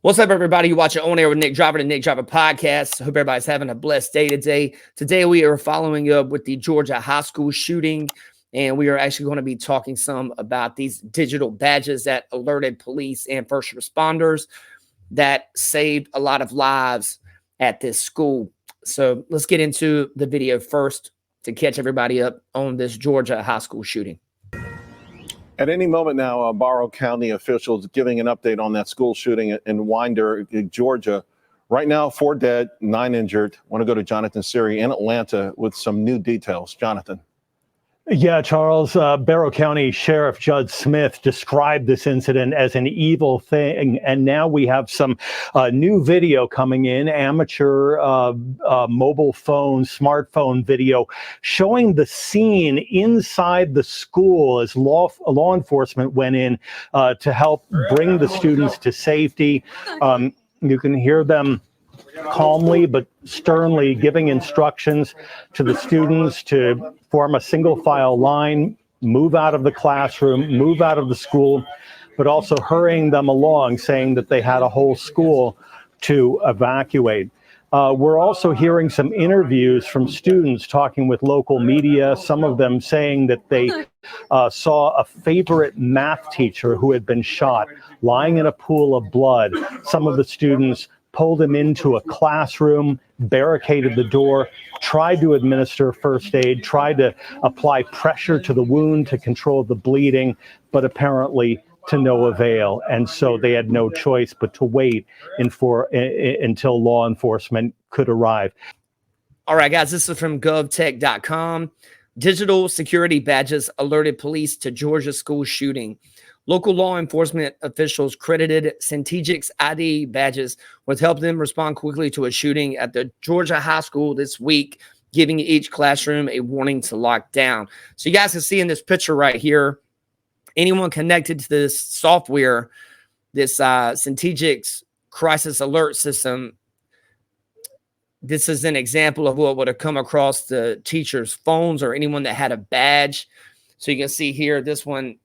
What's up, everybody? You watch it On Air with Nick Driver, the Nick Driver podcast. Hope everybody's having a blessed day today. Today, we are following up with the Georgia high school shooting, and we are actually going to be talking some about these digital badges that alerted police and first responders that saved a lot of lives at this school. So let's get into the video first to catch everybody up on this Georgia high school shooting. At any moment now, Barrow County officials giving an update on that school shooting in Winder, Georgia. Right now, 4 dead, 9 injured. Want to go to Jonathan Siri in Atlanta with some new details. Jonathan. Yeah, Charles, Barrow County Sheriff Judd Smith described this incident as an evil thing. And now we have some new video coming in, amateur mobile phone, smartphone video showing the scene inside the school as law enforcement went in to help bring the students to safety. You can hear them calmly but sternly giving instructions to the students to form a single file line, move out of the classroom, move out of the school, but also hurrying them along, saying that they had a whole school to evacuate. We're also hearing some interviews from students talking with local media, some of them saying that they saw a favorite math teacher who had been shot lying in a pool of blood. Some of the students pulled him into a classroom, barricaded the door, tried to administer first aid, tried to apply pressure to the wound to control the bleeding, but apparently to no avail. And so they had no choice but to wait until law enforcement could arrive. All right, guys, this is from govtech.com. Digital security badges alerted police to Georgia school shooting. Local law enforcement officials credited Centegix ID badges with helping them respond quickly to a shooting at the Georgia high school this week, giving each classroom a warning to lock down. So you guys can see in this picture right here, anyone connected to this software, this Centegix crisis alert system, this is an example of what would have come across the teachers' phones or anyone that had a badge. So you can see here, this one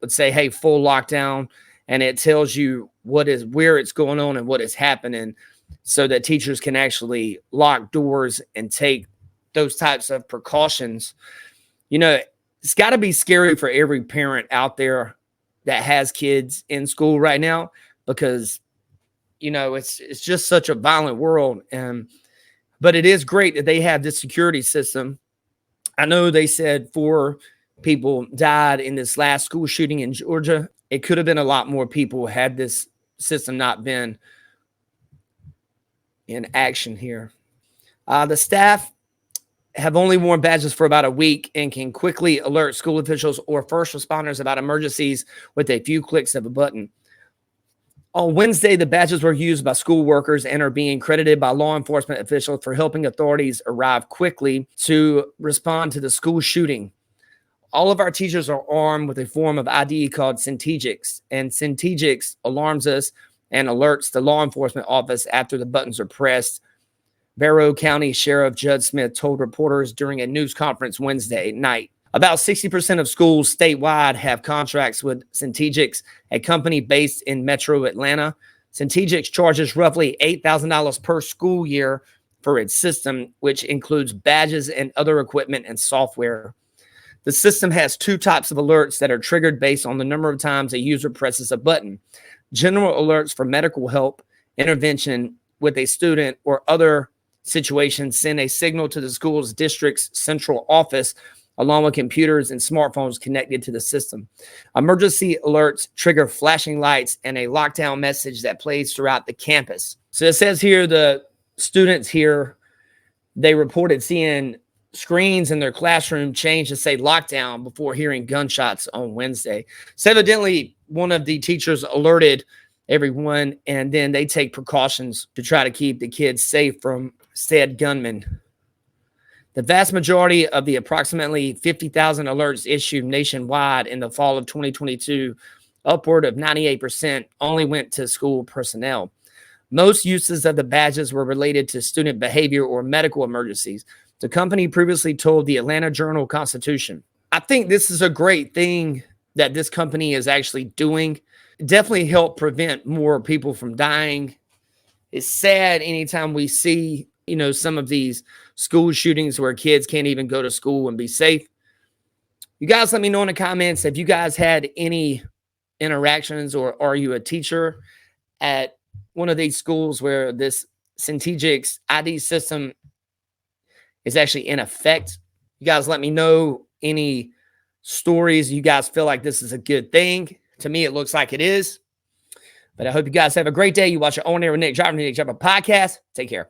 would say, hey, full lockdown, and it tells you where it's going on and what is happening so that teachers can actually lock doors and take those types of precautions. You know, it's got to be scary for every parent out there that has kids in school right now because, you know, it's just such a violent world. But it is great that they have this security system. I know they said 4 people died in this last school shooting in Georgia. It could have been a lot more people had this system not been in action here. The staff have only worn badges for about a week and can quickly alert school officials or first responders about emergencies with a few clicks of a button. On Wednesday, the badges were used by school workers and are being credited by law enforcement officials for helping authorities arrive quickly to respond to the school shooting. All of our teachers are armed with a form of ID called Centegix, and Centegix alarms us and alerts the law enforcement office after the buttons are pressed. Barrow County Sheriff Judd Smith told reporters during a news conference Wednesday night. About 60% of schools statewide have contracts with Centegix, a company based in Metro Atlanta. Centegix charges roughly $8,000 per school year for its system, which includes badges and other equipment and software. The system has 2 types of alerts that are triggered based on the number of times a user presses a button. General alerts for medical help, intervention with a student, or other situations send a signal to the school's district's central office, along with computers and smartphones connected to the system. Emergency alerts trigger flashing lights and a lockdown message that plays throughout the campus. So it says here the students here, they reported seeing screens in their classroom change to say lockdown before hearing gunshots on Wednesday. So evidently, one of the teachers alerted everyone, and then they take precautions to try to keep the kids safe from said gunmen. The vast majority of the approximately 50,000 alerts issued nationwide in the fall of 2022, upward of 98%, only went to school personnel. Most uses of the badges were related to student behavior or medical emergencies. The company previously told the Atlanta Journal-Constitution. I think this is a great thing that this company is actually doing definitely help prevent more people from dying. It's sad anytime we see, some of these school shootings where kids can't even go to school and be safe. You guys let me know in the comments if you guys had any interactions, or are you a teacher at one of these schools where this Centegix ID system is actually in effect. You guys let me know any stories you guys feel like this is a good thing. To me, it looks like it is. But I hope you guys have a great day. You watch your On Air with Nick Driver podcast. Take care.